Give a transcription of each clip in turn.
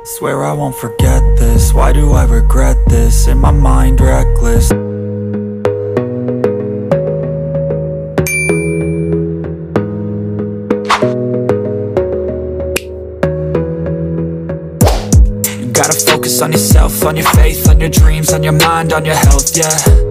Swear I won't forget this. Why do I regret this? In my mind reckless. You gotta focus on yourself, on your faith, on your dreams, on your mind, on your health, yeah.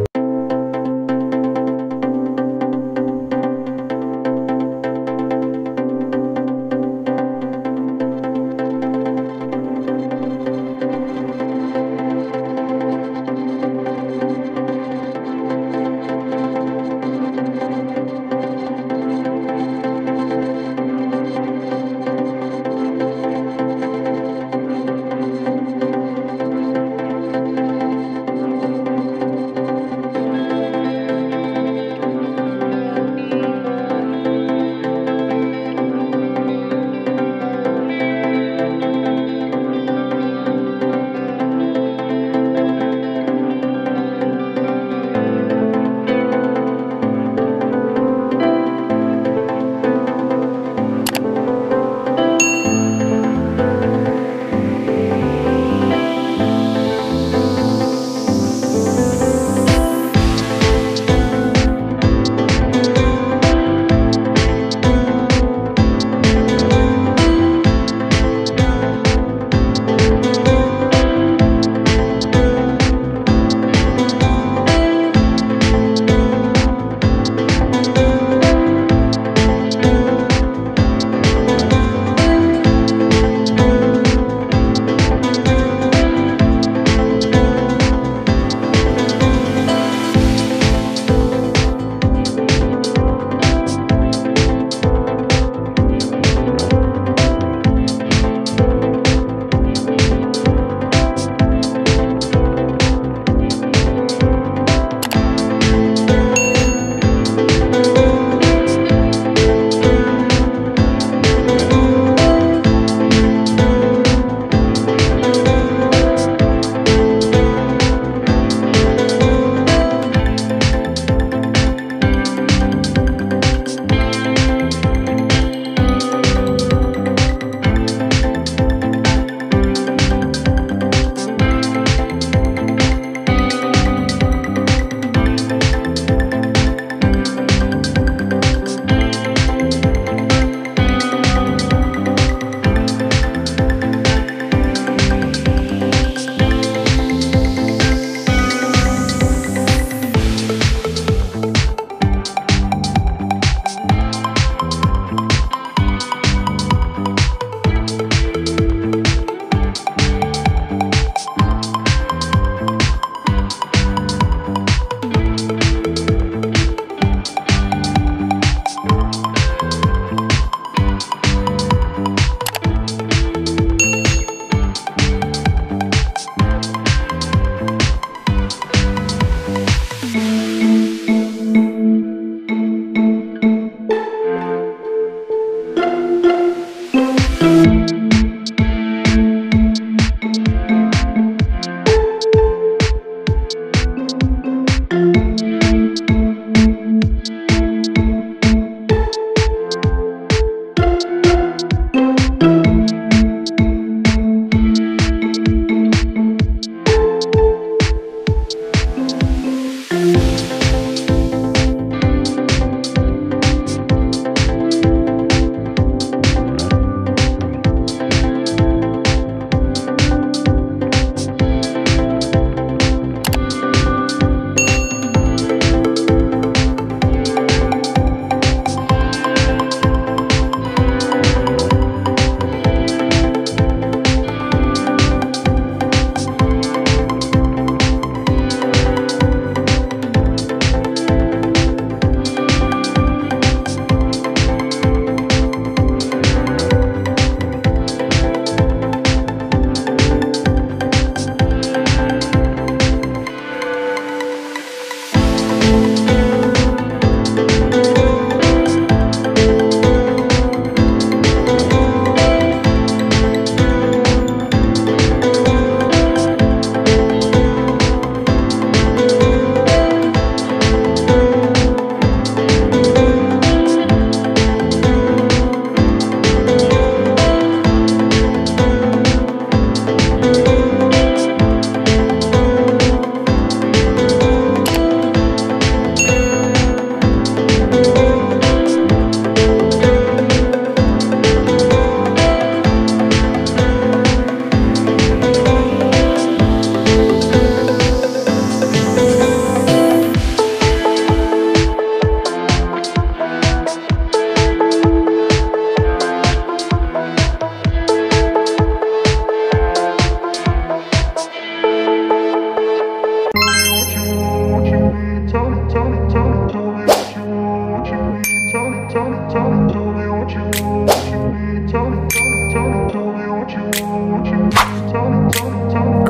I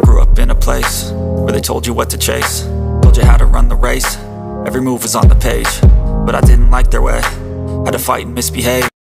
grew up in a place where they told you what to chase, told you how to run the race. Every move was on the page, but I didn't like their way. Had to fight and misbehave.